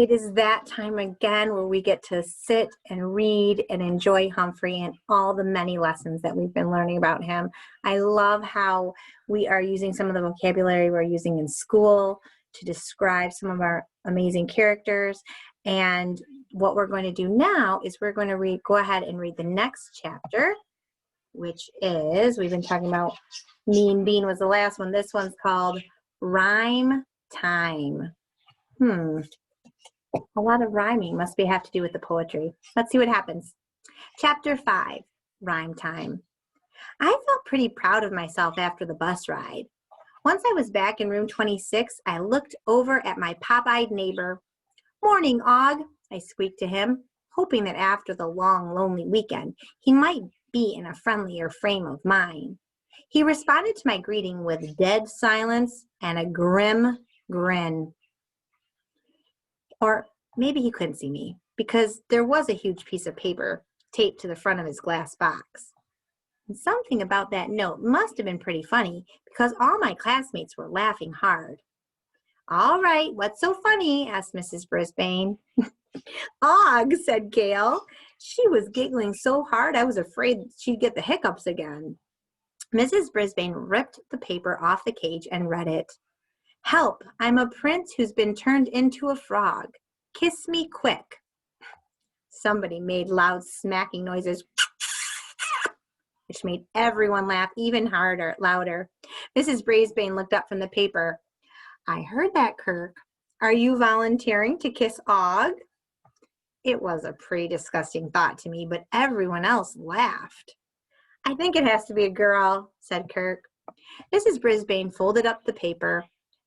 It is that time again where we get to sit and read and enjoy Humphrey and all the many lessons that we've been learning about him. I love how we are using some of the vocabulary we're using in school to describe some of our amazing characters. And what we're going to do now is we're going to go ahead and read the next chapter, which is, we've been talking about Mean Bean was the last one. This one's called Rhyme Time. A lot of rhyming must have to do with the poetry. Let's see what happens. Chapter 5, Rhyme Time. I felt pretty proud of myself after the bus ride. Once I was back in room 26, I looked over at my pop-eyed neighbor. "Morning, Og," I squeaked to him, hoping that after the long, lonely weekend, he might be in a friendlier frame of mind. He responded to my greeting with dead silence and a grim grin. Or maybe he couldn't see me, because there was a huge piece of paper taped to the front of his glass box. And something about that note must have been pretty funny, because all my classmates were laughing hard. "All right, what's so funny?" asked Mrs. Brisbane. "Og," said Gail. She was giggling so hard I was afraid she'd get the hiccups again. Mrs. Brisbane ripped the paper off the cage and read it. "Help, I'm a prince who's been turned into a frog. Kiss me quick." Somebody made loud smacking noises, which made everyone laugh even louder. Mrs. Brisbane looked up from the paper. "I heard that, Kirk. Are you volunteering to kiss Og?" It was a pretty disgusting thought to me, but everyone else laughed. "I think it has to be a girl," said Kirk. Mrs. Brisbane folded up the paper.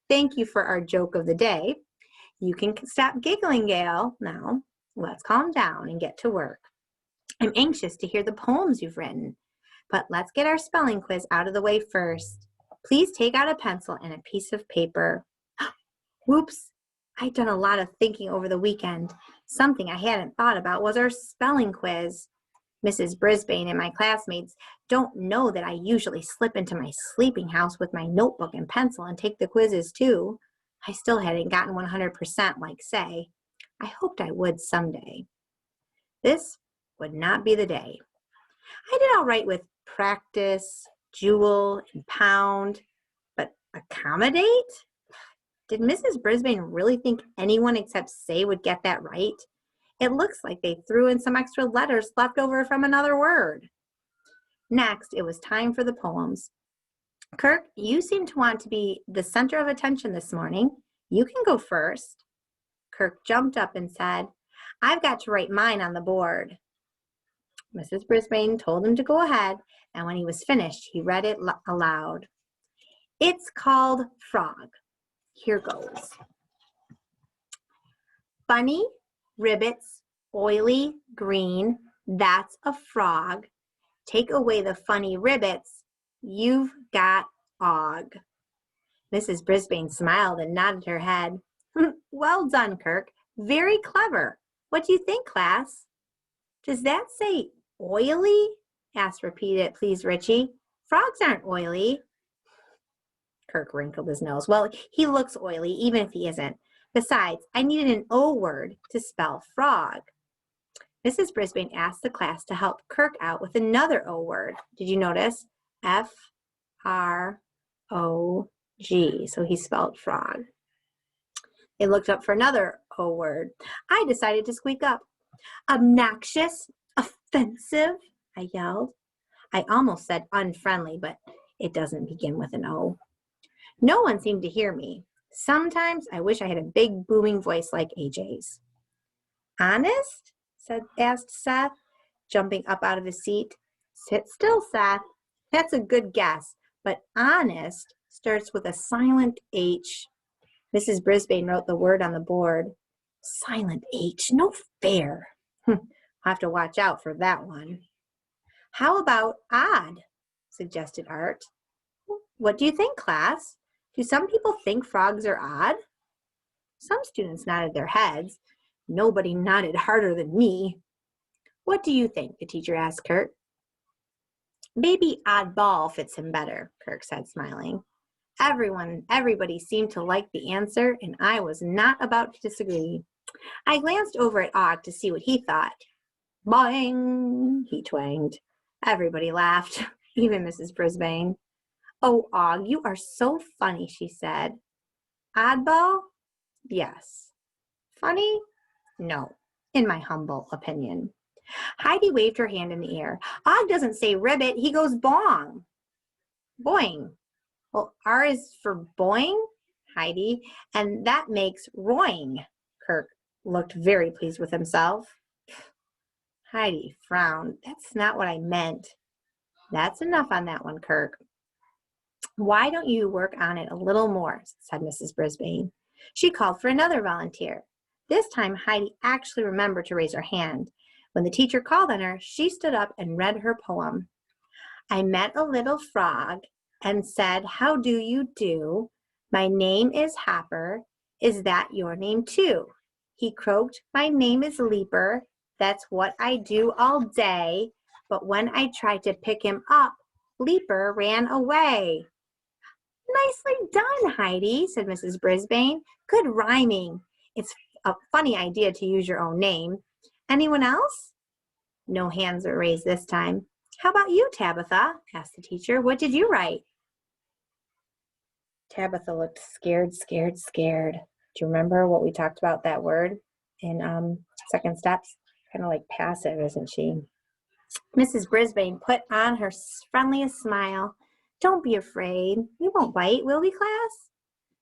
"Thank you for our joke of the day. You can stop giggling, Gail. Now, let's calm down and get to work. I'm anxious to hear the poems you've written, but let's get our spelling quiz out of the way first. Please take out a pencil and a piece of paper." Whoops, I'd done a lot of thinking over the weekend. Something I hadn't thought about was our spelling quiz. Mrs. Brisbane and my classmates don't know that I usually slip into my sleeping house with my notebook and pencil and take the quizzes too. I still hadn't gotten 100% like say. I hoped I would someday. This would not be the day. I did all right with practice, jewel, and pound, but accommodate? Did Mrs. Brisbane really think anyone except Say would get that right? It looks like they threw in some extra letters left over from another word. Next, it was time for the poems. Kirk, you seem to want to be the center of attention this morning. You can go first. Kirk jumped up and said, "I've got to write mine on the board." Mrs. Brisbane told him to go ahead, and when he was finished, he read it aloud. "It's called Frog. Here goes. Funny, ribbits, oily, green, that's a frog. Take away the funny ribbits, you've got Og." Mrs. Brisbane smiled and nodded her head. "Well done, Kirk. Very clever. What do you think, class?" "Does that say oily?" asked Repeat Please Richie. "Frogs aren't oily." Kirk wrinkled his nose. "Well, he looks oily, even if he isn't. Besides, I needed an O word to spell frog." Mrs. Brisbane asked the class to help Kirk out with another O word. Did you notice? Frog. So he spelled frog. They looked up for another O word. I decided to squeak up. "Obnoxious, offensive," I yelled. I almost said unfriendly, but it doesn't begin with an O. No one seemed to hear me. Sometimes I wish I had a big booming voice like AJ's. "Honest?" asked Seth, jumping up out of his seat. "Sit still, Seth. That's a good guess, but honest starts with a silent H." Mrs. Brisbane wrote the word on the board. Silent H, no fair. I'll have to watch out for that one. "How about odd?" suggested Art. "What do you think, class? Do some people think frogs are odd?" Some students nodded their heads. Nobody nodded harder than me. "What do you think?" the teacher asked Kirk. "Maybe oddball fits him better," Kirk said, smiling. Everybody seemed to like the answer, and I was not about to disagree. I glanced over at Og to see what he thought. Boing, he twanged. Everybody laughed, even Mrs. Brisbane. Oh, Og, you are so funny, she said. Oddball? Yes. Funny? No, in my humble opinion. Heidi waved her hand in the air. Og doesn't say ribbit, he goes bong. Boing. Well, R is for boing, Heidi, and that makes roing. Kirk looked very pleased with himself. Heidi frowned. That's not what I meant. That's enough on that one, Kirk. Why don't you work on it a little more, said Mrs. Brisbane. She called for another volunteer. This time Heidi actually remembered to raise her hand. When the teacher called on her, she stood up and read her poem. I met a little frog and said, how do you do? My name is Hopper. Is that your name too? He croaked, my name is Leaper. That's what I do all day. But when I tried to pick him up, Leaper ran away. Nicely done, Heidi, said Mrs. Brisbane. Good rhyming. It's a funny idea to use your own name. Anyone else? No hands were raised this time. How about you, Tabitha? Asked the teacher. What did you write? Tabitha looked scared. Do you remember what we talked about that word in Second Steps? Kind of like passive, isn't she? Mrs. Brisbane put on her friendliest smile. Don't be afraid. We won't bite, will we, class?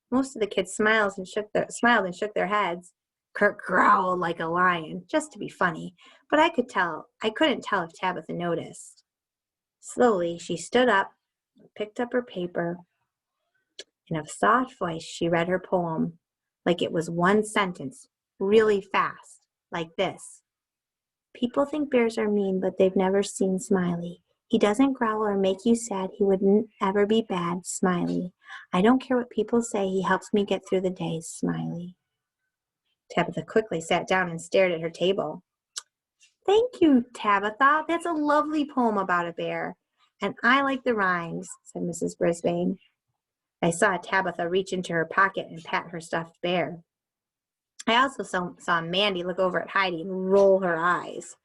Most of the kids smiled and shook their heads. Kirk growled like a lion, just to be funny, but I couldn't tell if Tabitha noticed. Slowly, she stood up, picked up her paper. In a soft voice, she read her poem, like it was one sentence, really fast, like this. People think bears are mean, but they've never seen Smiley. He doesn't growl or make you sad. He wouldn't ever be bad, Smiley. I don't care what people say. He helps me get through the days, Smiley. Tabitha quickly sat down and stared at her table. Thank you, Tabitha. That's a lovely poem about a bear. And I like the rhymes, said Mrs. Brisbane. I saw Tabitha reach into her pocket and pat her stuffed bear. I also saw Mandy look over at Heidi and roll her eyes.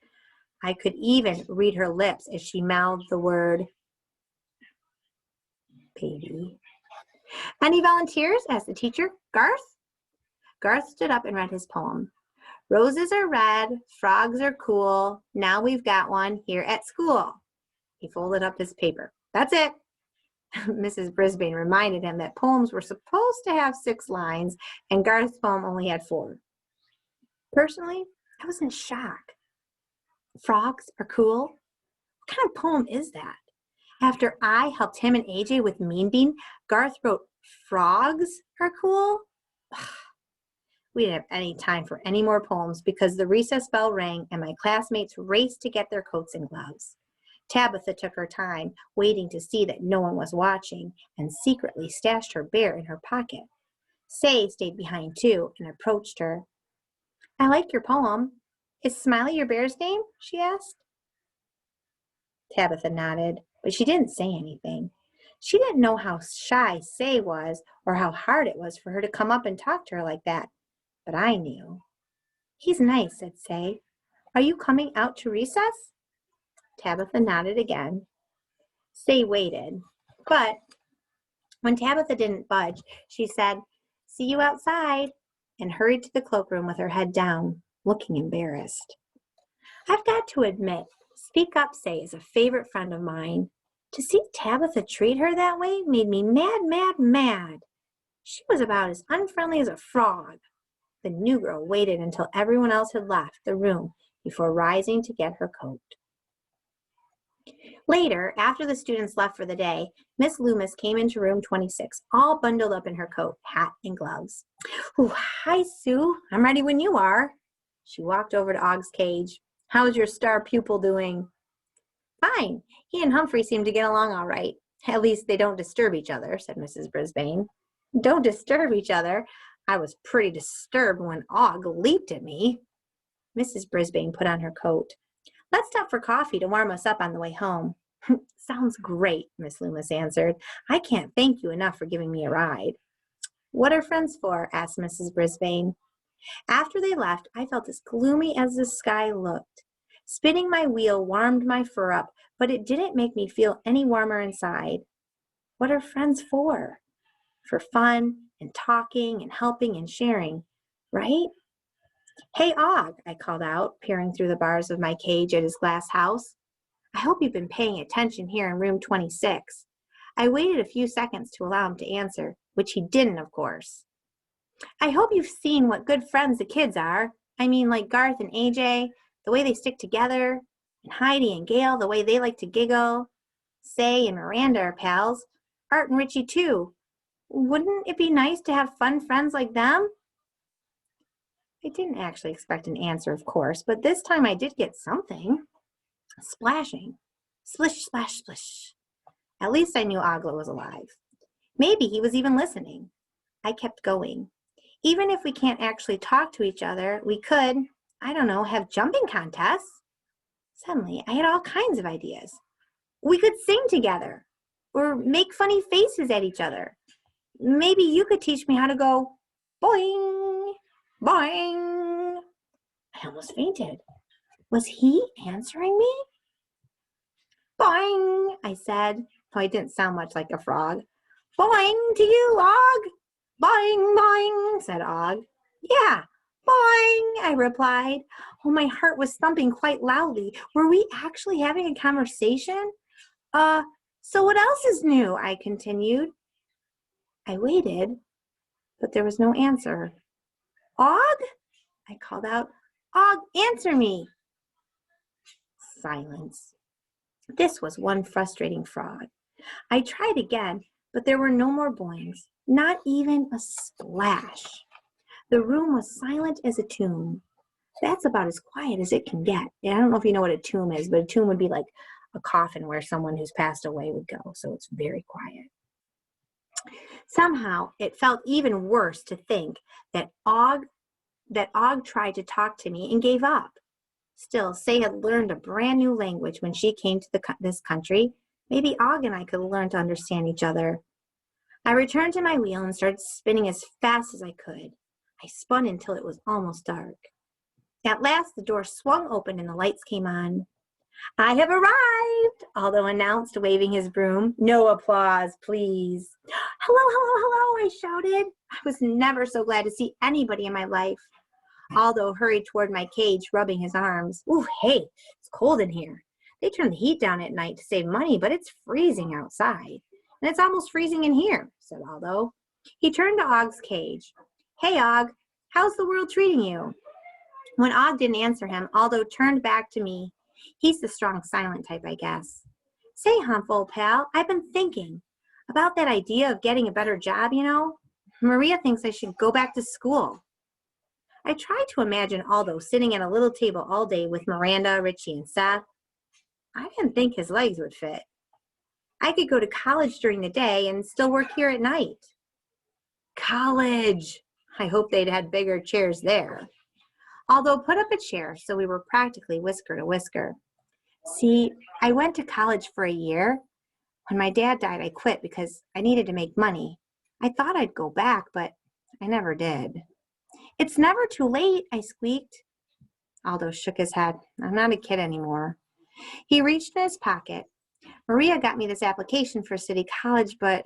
I could even read her lips as she mouthed the word baby. Any volunteers? Asked the teacher. Garth? Garth stood up and read his poem. Roses are red, frogs are cool. Now we've got one here at school. He folded up his paper. That's it. Mrs. Brisbane reminded him that poems were supposed to have 6 lines, and Garth's poem only had 4. Personally, I was in shock. Frogs are cool? What kind of poem is that? After I helped him and AJ with Mean Bean, Garth wrote, frogs are cool? We didn't have any time for any more poems because the recess bell rang and my classmates raced to get their coats and gloves. Tabitha took her time, waiting to see that no one was watching, and secretly stashed her bear in her pocket. Say stayed behind too and approached her. I like your poem. Is Smiley your bear's name? She asked. Tabitha nodded, but she didn't say anything. She didn't know how shy Say was or how hard it was for her to come up and talk to her like that, but I knew. He's nice, said Say. Are you coming out to recess? Tabitha nodded again. Say waited, but when Tabitha didn't budge, she said, see you outside, and hurried to the cloakroom with her head down, looking embarrassed. I've got to admit, Speak Up Say is a favorite friend of mine. To see Tabitha treat her that way made me mad. She was about as unfriendly as a frog. The new girl waited until everyone else had left the room before rising to get her coat. Later, after the students left for the day, Miss Loomis came into room 26, all bundled up in her coat, hat, and gloves. Ooh, hi, Sue. I'm ready when you are. She walked over to Og's cage. How's your star pupil doing? Fine. He and Humphrey seem to get along all right. At least they don't disturb each other, said Mrs. Brisbane. Don't disturb each other. I was pretty disturbed when Og leaped at me. Mrs. Brisbane put on her coat. Let's stop for coffee to warm us up on the way home. Sounds great, Miss Loomis answered. I can't thank you enough for giving me a ride. What are friends for? Asked Mrs. Brisbane. After they left, I felt as gloomy as the sky looked. Spinning my wheel warmed my fur up, but it didn't make me feel any warmer inside. What are friends for? For fun and talking and helping and sharing, right? Hey, Og, I called out, peering through the bars of my cage at his glass house. I hope you've been paying attention here in room 26. I waited a few seconds to allow him to answer, which he didn't, of course. I hope you've seen what good friends the kids are. I mean, like Garth and AJ, the way they stick together, and Heidi and Gail, the way they like to giggle. Say and Miranda are pals. Art and Richie, too. Wouldn't it be nice to have fun friends like them? I didn't actually expect an answer, of course, but this time I did get something. Splashing. Splish, splash, splish. At least I knew Agla was alive. Maybe he was even listening. I kept going. Even if we can't actually talk to each other, we could, I don't know, have jumping contests. Suddenly, I had all kinds of ideas. We could sing together or make funny faces at each other. Maybe you could teach me how to go boing, boing. I almost fainted. Was he answering me? Boing, I said, though I didn't sound much like a frog. Boing to you, Og. Boing, boing, said Og. Yeah, boing, I replied. Oh, my heart was thumping quite loudly. Were we actually having a conversation? So what else is new? I continued. I waited, but there was no answer. Og? I called out. Og, answer me. Silence. This was one frustrating frog. I tried again, but there were no more boings, not even a splash. The room was silent as a tomb. That's about as quiet as it can get. And I don't know if you know what a tomb is, but a tomb would be like a coffin where someone who's passed away would go. So it's very quiet. Somehow it felt even worse to think that Og tried to talk to me and gave up. Still, Say had learned a brand new language when she came to this country. Maybe Og and I could learn to understand each other. I returned to my wheel and started spinning as fast as I could. I spun until it was almost dark. At last, the door swung open and the lights came on. I have arrived, Aldo announced, waving his broom. No applause, please. Hello, hello, hello, I shouted. I was never so glad to see anybody in my life. Aldo hurried toward my cage, rubbing his arms. Ooh, hey, it's cold in here. They turn the heat down at night to save money, but it's freezing outside. And it's almost freezing in here, said Aldo. He turned to Og's cage. Hey, Og, how's the world treating you? When Og didn't answer him, Aldo turned back to me. He's the strong, silent type, I guess. Say, Humph, old pal, I've been thinking about that idea of getting a better job, you know. Maria thinks I should go back to school. I tried to imagine Aldo sitting at a little table all day with Miranda, Richie, and Seth. I didn't think his legs would fit. I could go to college during the day and still work here at night. College! I hoped they'd had bigger chairs there. Aldo put up a chair, so we were practically whisker to whisker. See, I went to college for a year. When my dad died, I quit because I needed to make money. I thought I'd go back, but I never did. It's never too late, I squeaked. Aldo shook his head. I'm not a kid anymore. He reached in his pocket. Maria got me this application for City College, but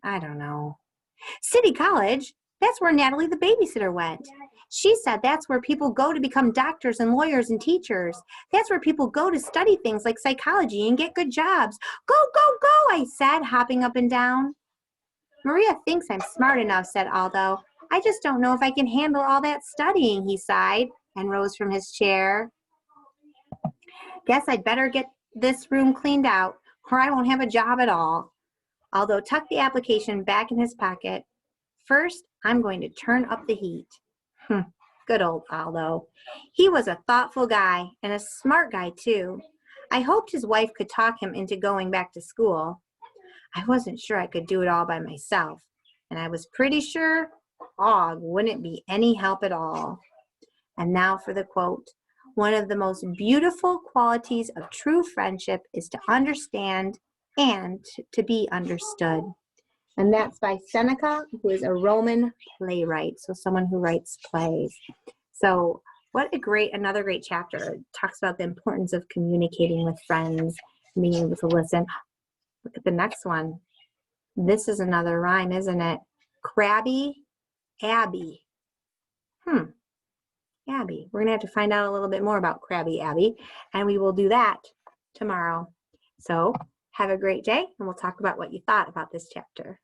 I don't know. City College? That's where Natalie the babysitter went. She said that's where people go to become doctors and lawyers and teachers. That's where people go to study things like psychology and get good jobs. Go, go, go, I said, hopping up and down. Maria thinks I'm smart enough, said Aldo. I just don't know if I can handle all that studying, he sighed and rose from his chair. Guess I'd better get this room cleaned out or I won't have a job at all. Aldo tucked the application back in his pocket. First, I'm going to turn up the heat. Good old Aldo. He was a thoughtful guy and a smart guy too. I hoped his wife could talk him into going back to school. I wasn't sure I could do it all by myself, and I was pretty sure Og wouldn't be any help at all. And now for the quote. One of the most beautiful qualities of true friendship is to understand and to be understood. And that's by Seneca, who is a Roman playwright, so someone who writes plays. So what another great chapter. It talks about the importance of communicating with friends, being able to listen. Look at the next one. This is another rhyme, isn't it? Crabby Abby. Abby. We're going to have to find out a little bit more about Crabby Abby, and we will do that tomorrow. So have a great day, and we'll talk about what you thought about this chapter.